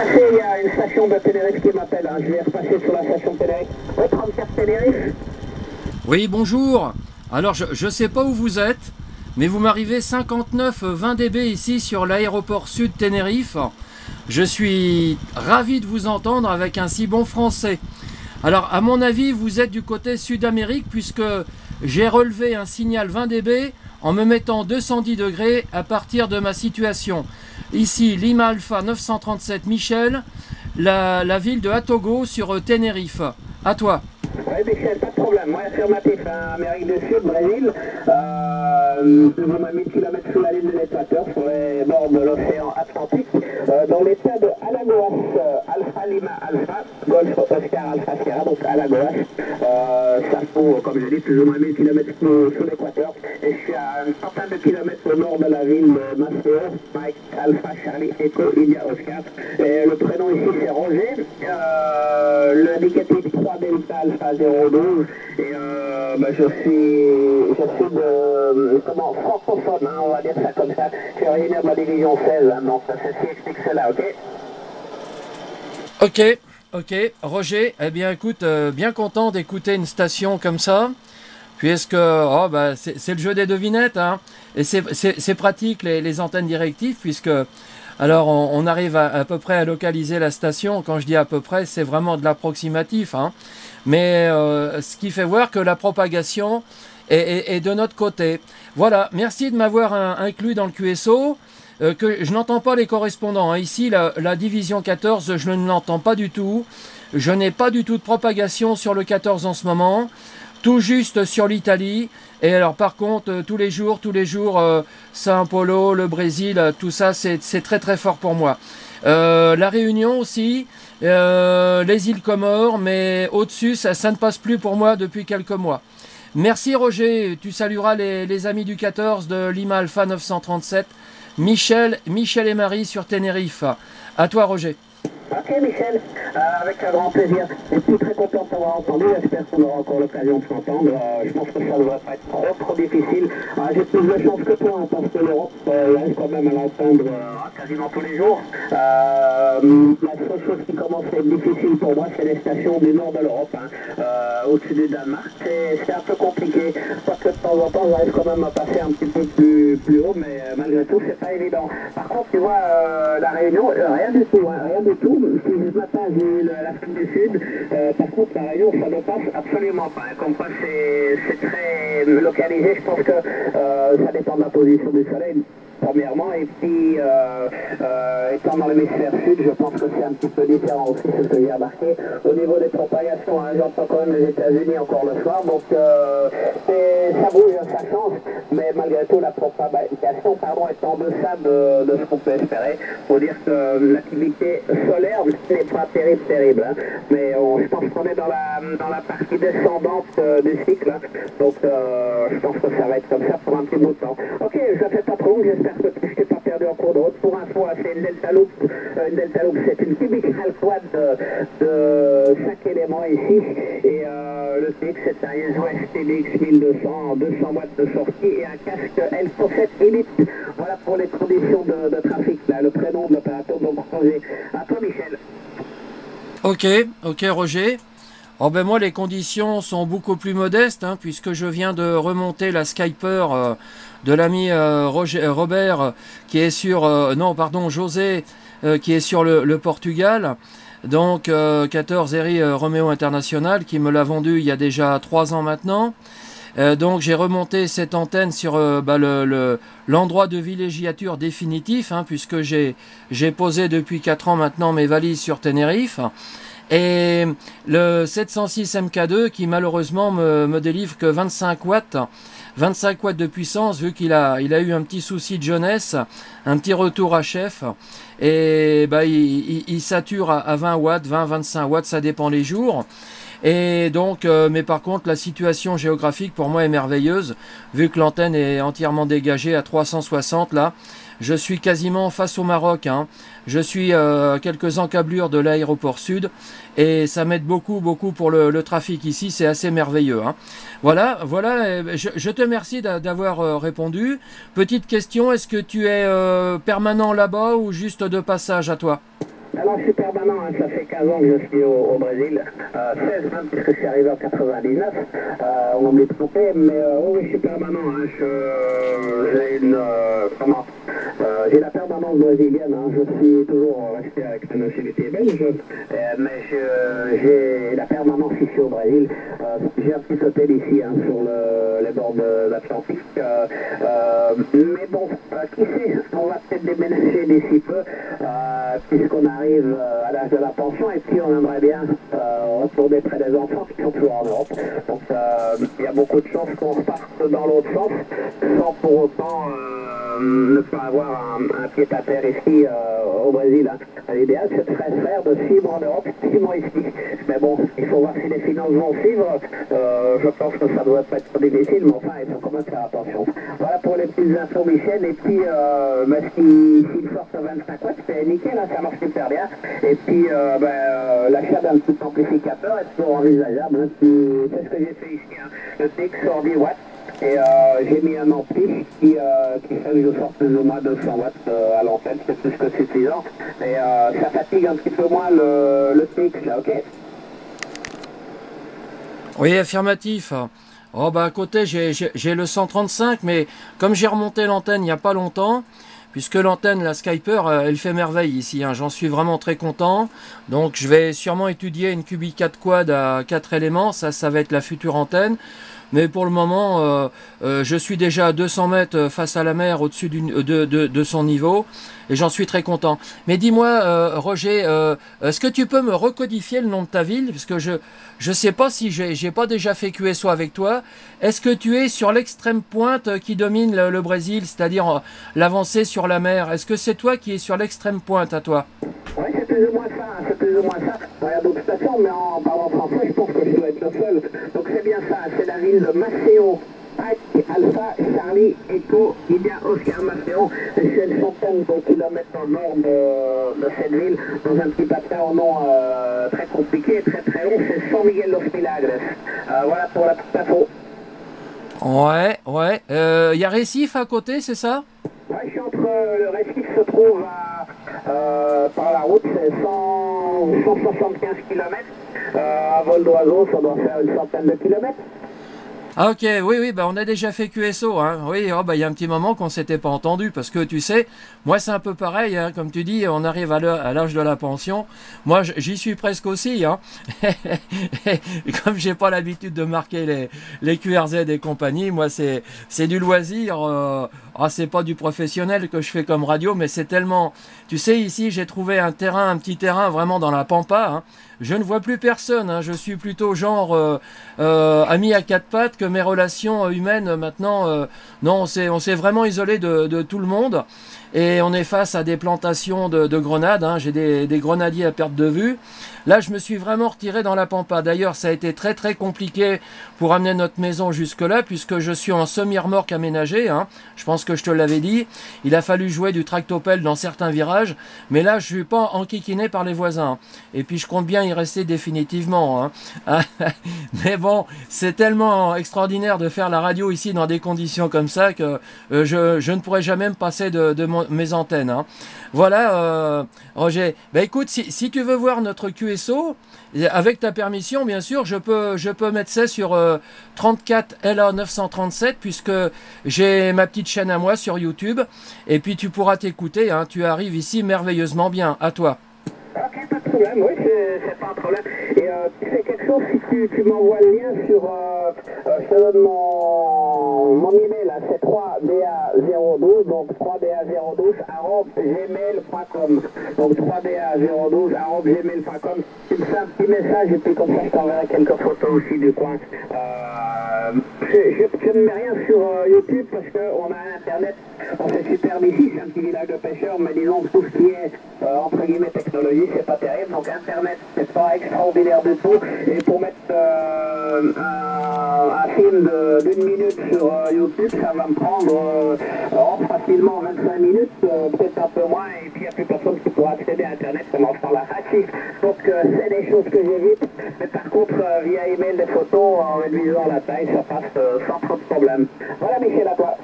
repasser, il y a une station de Tenerife qui m'appelle, hein. Je vais repasser sur la station de Tenerife. Oui, 34 Tenerife. Oui, bonjour. Alors, je ne sais pas où vous êtes, mais vous m'arrivez 59-20 dB ici sur l'aéroport sud Tenerife. Je suis ravi de vous entendre avec un si bon français. Alors, à mon avis, vous êtes du côté Sud-Amérique puisque j'ai relevé un signal 20 dB en me mettant 210 degrés à partir de ma situation. Ici, Lima Alpha 937 Michel, la ville de Atogo sur Tenerife. À toi. Oui, Michel, pas de problème. Moi, affirmatif, hein, Amérique du Sud, Brésil. Plus ou moins 1000 km sous la ligne de l'équateur, sur les bords de l'océan Atlantique, dans l'état de Alagoas, Alpha Lima Alpha, Golf Oscar Alpha Sierra, donc Alagoas. Ça faut, comme je dis, plus ou moins 1000 km sous l'équateur. Et je suis à une centaine de kilomètres au nord de la ville de Maceo, Mike Alpha Charlie Echo India Oscar. Et le prénom ici, c'est Roger. L'indicatif 3 Delta Alpha 012 et je suis de francophone, hein, on va dire ça comme ça. Je suis originaire de la division 16, hein, donc ceci explique cela, ok? Ok, Roger, eh bien écoute, bien content d'écouter une station comme ça, puisque c'est le jeu des devinettes, hein, et c'est pratique les antennes directives, puisque alors on arrive à peu près à localiser la station. Quand je dis à peu près, c'est vraiment de l'approximatif, hein. Mais ce qui fait voir que la propagation est de notre côté. Voilà, merci de m'avoir inclus dans le QSO. Que je n'entends pas les correspondants, hein. Ici, la division 14, je ne l'entends pas du tout. Je n'ai pas du tout de propagation sur le 14 en ce moment. Tout juste sur l'Italie. Et alors par contre, tous les jours, São Paulo, le Brésil, tout ça, c'est très très fort pour moi. La Réunion aussi, les îles Comores, mais au-dessus, ça ne passe plus pour moi depuis quelques mois. Merci Roger, tu salueras les amis du 14 de Lima Alpha 937, Michel et Marie sur Tenerife. À toi Roger. Ok Michel, avec un grand plaisir. Je suis très content de t'avoir entendu, j'espère qu'on aura encore l'occasion de s'entendre. Je pense que ça ne devrait pas être trop difficile. J'ai plus de chance que toi, hein, parce que l'Europe, j'arrive quand même à l'entendre quasiment tous les jours. La seule chose qui commence à être difficile pour moi, c'est les stations du nord de l'Europe, hein, au-dessus du Danemark. C'est un peu compliqué, parce que de temps en temps, j'arrive quand même à passer un petit peu plus haut, mais malgré tout, c'est pas évident. Par contre, tu vois, la Réunion, rien du tout, hein, rien du tout. Si ce matin j'ai eu l'Afrique du Sud, par contre la Réunion ça ne passe absolument pas. Comme quoi c'est très localisé, je pense que ça dépend de la position du soleil. Premièrement, et puis étant dans l'hémisphère sud, je pense que c'est un petit peu différent aussi, c'est ce que j'ai remarqué. Au niveau des propagations, hein, j'entends quand même les États-Unis encore le soir, donc ça bouge, ça change, mais malgré tout la propagation est en deçà de ce qu'on peut espérer. Il faut dire que l'activité solaire n'est pas terrible, hein, mais je pense qu'on est dans la partie descendante du cycle, hein, donc je pense que ça va être comme ça pour un petit bout de temps. Ok, je ne fais pas trop long, j'espère que je ne t'ai pas perdu en cours de route. Pour info, c'est une Delta Loop. Une Delta Loop, c'est une cubical quad de 5 éléments ici. Et le TX, c'est un ESO TDX 1200, 200 watts de sortie et un casque L107 Elite. Voilà pour les conditions de trafic, là, le prénom de l'opérateur. Donc, Roger, à toi, Michel. Ok, Roger. Oh ben moi les conditions sont beaucoup plus modestes, hein, puisque je viens de remonter la Skyper de l'ami Robert qui est sur José qui est sur le Portugal, donc 14 Eri Romeo International, qui me l'a vendu il y a déjà 3 ans maintenant. Donc j'ai remonté cette antenne sur l'endroit de villégiature définitif, hein, puisque j'ai posé depuis 4 ans maintenant mes valises sur Tenerife. Et le 706 MK2 qui malheureusement me délivre que 25 watts de puissance, vu qu'il a eu un petit souci de jeunesse, un petit retour à chef, et il sature à 20 watts, 20-25 watts, ça dépend les jours. Et donc, mais par contre, la situation géographique pour moi est merveilleuse, vu que l'antenne est entièrement dégagée à 360 là. Je suis quasiment face au Maroc, hein. Je suis à quelques encablures de l'aéroport sud et ça m'aide beaucoup pour le trafic ici, c'est assez merveilleux, hein. Voilà, je te remercie d'avoir répondu. Petite question, est-ce que tu es permanent là-bas ou juste de passage à toi? Alors je suis permanent, hein, ça fait 15 ans que je suis au Brésil, 16 même puisque je suis arrivé en 99, on m'est trompé, mais oui, je suis permanent, hein, j'ai une, j'ai la permanence brésilienne, hein, je suis toujours resté avec la nationalité belge, mais j'ai la permanence ici au Brésil, j'ai un petit hôtel ici hein, sur les bords de l'Atlantique, mais bon, qui sait, on va peut-être déménager d'ici peu, puisqu'on arrive à l'âge de la pension et puis on aimerait bien retourner près des enfants qui sont toujours en Europe. Donc il y a beaucoup de chances qu'on reparte dans l'autre sens sans pour autant ne pas avoir un pied à terre ici au Brésil. Hein. L'idéal c'est de faire de 6 mois en Europe, 6 mois ici. Mais bon, il faut voir si les finances vont suivre. Je pense que ça ne doit pas être trop difficile, mais enfin il faut quand même faire attention. Voilà pour les petites infos Michel. Et puis s'il sort ce 25 watts, c'est nickel, hein, ça marche super bien. Et puis l'achat d'un petit amplificateur est toujours envisageable. Hein. C'est ce que j'ai fait ici. Hein. Le TX sort 10 watts. Et j'ai mis un ampli qui fait que je sors plus ou moins 200 watts à l'antenne, c'est plus que suffisant. Et ça fatigue un petit peu moins le TX là, ok? Oui, affirmatif. Oh bah à côté j'ai le 135, mais comme j'ai remonté l'antenne il n'y a pas longtemps, puisque l'antenne, la Skyper, elle fait merveille ici, hein. J'en suis vraiment très content. Donc je vais sûrement étudier une QB4 quad à 4 éléments, ça va être la future antenne. Mais pour le moment, je suis déjà à 200 mètres face à la mer au-dessus de son niveau. Et j'en suis très content. Mais dis-moi, Roger, est-ce que tu peux me recodifier le nom de ta ville? Parce que je sais pas si j'ai pas déjà fait QSO avec toi. Est-ce que tu es sur l'extrême pointe qui domine le Brésil, c'est-à-dire l'avancée sur la mer? Est-ce que c'est toi qui es sur l'extrême pointe à toi? Oui, c'est plus ou moins ça, hein, c'est plus ou moins ça. Il y a d'autres stations, mais en parlant français, je pense que je dois être le seul. Donc c'est bien ça, c'est la ville de Maceo. Alpha, Charlie, Echo, India, Oscar, Maceo. C'est une centaine de kilomètres au nord de cette ville, dans un petit patin au nom très compliqué, très très long, c'est San Miguel Los Milagres. Voilà pour la petite info. Ouais, ouais. Y a Récif à côté, c'est ça? Ouais, je suis entre le Récif se trouve par la route, c'est 175 km. À vol d'oiseau, ça doit faire une centaine de kilomètres. Ah ok, oui, oui, bah on a déjà fait QSO, hein. Oui, oh, bah il y a un petit moment qu'on s'était pas entendu, parce que tu sais, moi c'est un peu pareil, hein, comme tu dis, on arrive à l'âge de la pension. Moi j'y suis presque aussi, hein. Et comme j'ai pas l'habitude de marquer les QRZ et compagnie, moi c'est du loisir. C'est pas du professionnel que je fais comme radio, mais c'est tellement. Tu sais, ici j'ai trouvé un petit terrain vraiment dans la pampa, hein. Je ne vois plus personne, hein. Je suis plutôt genre ami à quatre pattes, que mes relations humaines maintenant, non, on s'est vraiment isolé de tout le monde. Et on est face à des plantations de grenades, hein. J'ai des grenadiers à perte de vue. Là, je me suis vraiment retiré dans la pampa. D'ailleurs, ça a été très très compliqué pour amener notre maison jusque-là, puisque je suis en semi-remorque aménagée, hein. Je pense que je te l'avais dit. Il a fallu jouer du tractopelle dans certains virages, mais là, je suis pas enquiquiné par les voisins. Et puis, je compte bien y rester définitivement, hein. Mais bon, c'est tellement extraordinaire de faire la radio ici dans des conditions comme ça que je ne pourrais jamais me passer de mes antennes, hein. Voilà, Roger. Bah écoute, si tu veux voir notre QSO, avec ta permission, bien sûr, je peux mettre ça sur 34 LA 937, puisque j'ai ma petite chaîne à moi sur YouTube. Et puis tu pourras t'écouter, hein. Tu arrives ici merveilleusement bien. À toi. Ok, pas de problème, oui, c'est pas un problème. Et tu fais quelque chose si tu m'envoies le lien sur. Je te donne mon email, là, c'est 3da012, donc 3da012 @gmail.com. Donc 3da012 @gmail.com. Tu me fais un petit message et puis comme ça je t'enverrai quelques photos aussi du coin. Je ne mets rien sur YouTube parce qu'on a un internet, on fait superbe ici, c'est un petit village de pêcheurs, mais disons que tout ce qui est entre guillemets technologie, c'est pas terrible, donc internet c'est pas extraordinaire du tout. Et pour mettre un film d'une minute sur YouTube, ça va me prendre facilement 25 minutes, peut-être un peu moins, et puis il n'y a plus personne qui pourra accéder à internet comme en la facile. Donc c'est des choses que j'évite, mais par contre via email des photos en réduisant la taille, ça passe sans trop de problème. Voilà Michel, à toi.